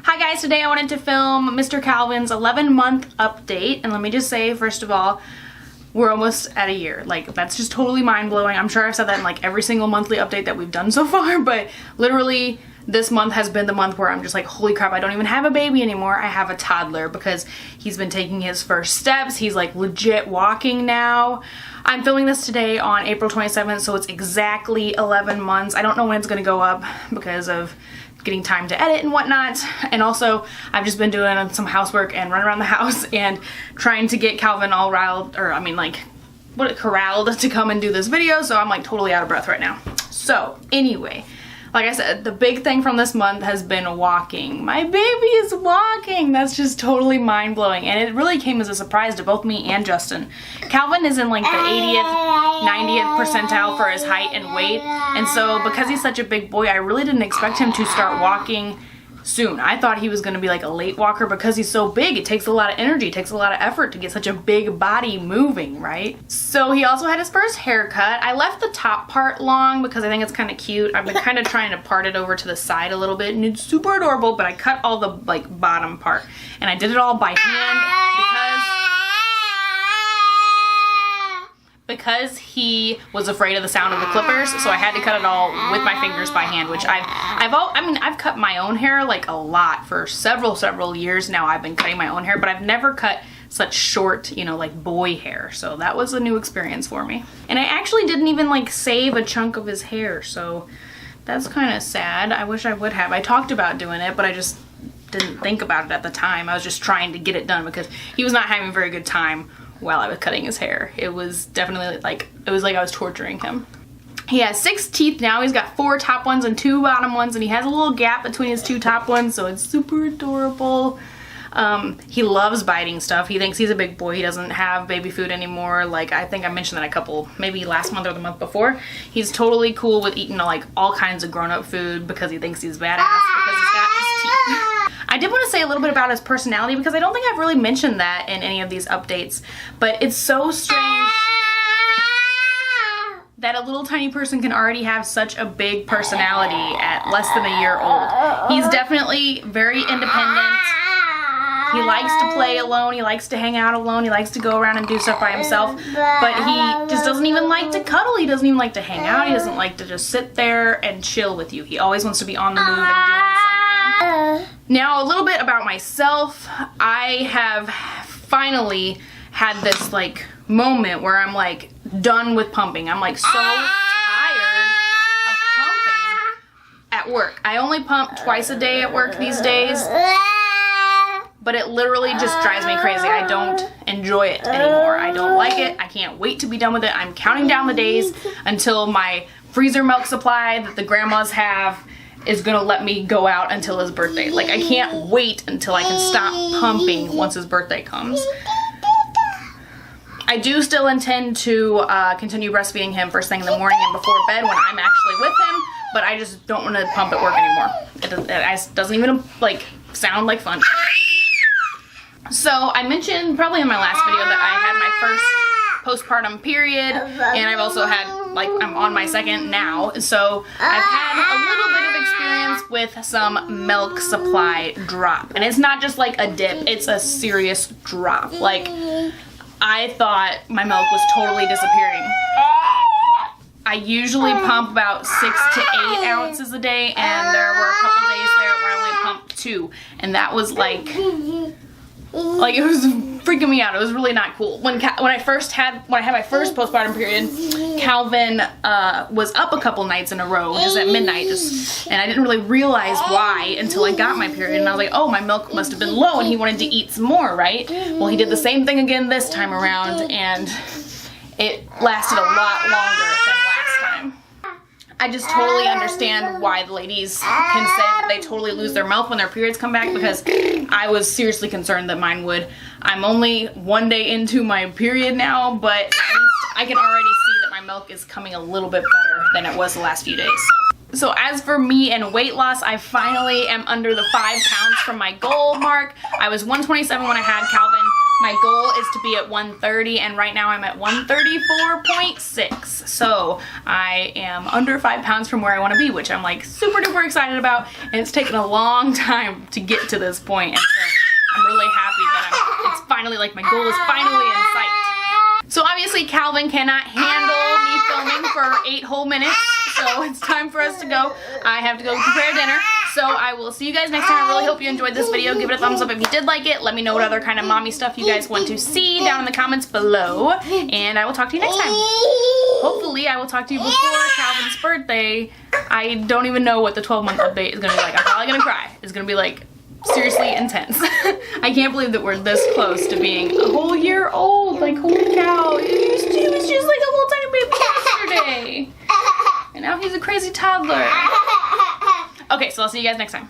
Hi guys, today I wanted to film Mr. Calvin's 11-month update, and let me just say, first of all, we're almost at a year. Like, that's just totally mind-blowing. I'm sure I've said that in like every single monthly update that we've done so far, but literally this month has been the month where I'm just like, holy crap, I don't even have a baby anymore. I have a toddler because he's been taking his first steps. He's like legit walking now. I'm filming this today on April 27th, so it's exactly 11 months. I don't know when it's gonna go up because of getting time to edit and whatnot, and also I've just been doing some housework and running around the house and trying to get Calvin all riled, or I mean like corralled to come and do this video, so I'm like totally out of breath right now. So anyway, like I said, the big thing from this month has been walking. My baby is walking. That's just totally mind-blowing, and it really came as a surprise to both me and Justin. Calvin is in like the 80th, 90th percentile for his height and weight, and so because he's such a big boy, I really didn't expect him to start walking soon. I thought he was going to be like a late walker because he's so big. It takes a lot of energy, it takes a lot of effort to get such a big body moving, right? So he also had his first haircut. I left the top part long because I think it's kind of cute. I've been kind of trying to part it over to the side a little bit, and it's super adorable, but I cut all the like bottom part, and I did it all by hand because he was afraid of the sound of the clippers, so I had to cut it all with my fingers by hand, which I've cut my own hair like a lot for several years now. I've been cutting my own hair, but I've never cut such short, you know, like boy hair, so that was a new experience for me. And I actually didn't even like save a chunk of his hair, so that's kind of sad. I wish I would have. I talked about doing it, but I just didn't think about it at the time. I was just trying to get it done because he was not having a very good time while I was cutting his hair. It was definitely like, it was like I was torturing him. He has 6 teeth now. He's got 4 top ones and 2 bottom ones, and he has a little gap between his 2 top ones, so it's super adorable. He loves biting stuff. He thinks he's a big boy. He doesn't have baby food anymore. Like, I think I mentioned that a couple, maybe last month or the month before. He's totally cool with eating like all kinds of grown-up food because he thinks he's badass because he's got his teeth. I did want to say a little bit about his personality because I don't think I've really mentioned that in any of these updates, but it's so strange that a little tiny person can already have such a big personality at less than a year old. He's definitely very independent. He likes to play alone, he likes to hang out alone, he likes to go around and do stuff by himself, but he just doesn't even like to cuddle, he doesn't even like to hang out, he doesn't like to just sit there and chill with you. He always wants to be on the move and doing something. Now, a little bit about myself. I have finally had this like moment where I'm like done with pumping. I'm like so tired of pumping at work. I only pump twice a day at work these days, but it literally just drives me crazy. I don't enjoy it anymore. I don't like it. I can't wait to be done with it. I'm counting down the days until my freezer milk supply that the grandmas have is gonna let me go out until his birthday. Like, I can't wait until I can stop pumping once his birthday comes. I do still intend to continue breastfeeding him first thing in the morning and before bed when I'm actually with him, but I just don't want to pump at work anymore. It doesn't even like sound like fun. So I mentioned probably in my last video that I had my first postpartum period, and I've also had, like, I'm on my second now, so I've had a little bit of experience with some milk supply drop, and it's not just like a dip, it's a serious drop. Like, I thought my milk was totally disappearing. I usually pump about 6 to 8 ounces a day, and there were a couple days there where I only pumped 2, and that was like it was freaking me out. It was really not cool. When I had my first postpartum period, Calvin was up a couple nights in a row, just at midnight, and I didn't really realize why until I got my period, and I was like, oh, my milk must have been low, and he wanted to eat some more, right? Well, he did the same thing again this time around, and it lasted a lot longer than last time. I just totally understand why the ladies can say that they totally lose their milk when their periods come back, because I was seriously concerned that mine would. I'm only 1 day into my period now, but at least I can already see that my milk is coming a little bit better than it was the last few days. So as for me and weight loss, I finally am under the 5 pounds from my goal mark. I was 127 when I had Calvin. My goal is to be at 130, and right now I'm at 134.6. So I am under 5 pounds from where I want to be, which I'm like super duper excited about. And it's taken a long time to get to this point, and so I'm really happy that it's finally, like, my goal is finally in sight. So obviously Calvin cannot handle me filming for 8 whole minutes, so it's time for us to go. I have to go prepare dinner. So I will see you guys next time. I really hope you enjoyed this video. Give it a thumbs up if you did like it. Let me know what other kind of mommy stuff you guys want to see down in the comments below. And I will talk to you next time. Hopefully I will talk to you before Calvin's birthday. I don't even know what the 12-month update is going to be like. I'm probably going to cry. It's going to be like seriously intense. I can't believe that we're this close to being a whole year old. Like, holy cow. He was just like a little tiny baby yesterday. And now he's a crazy toddler. Okay, so I'll see you guys next time.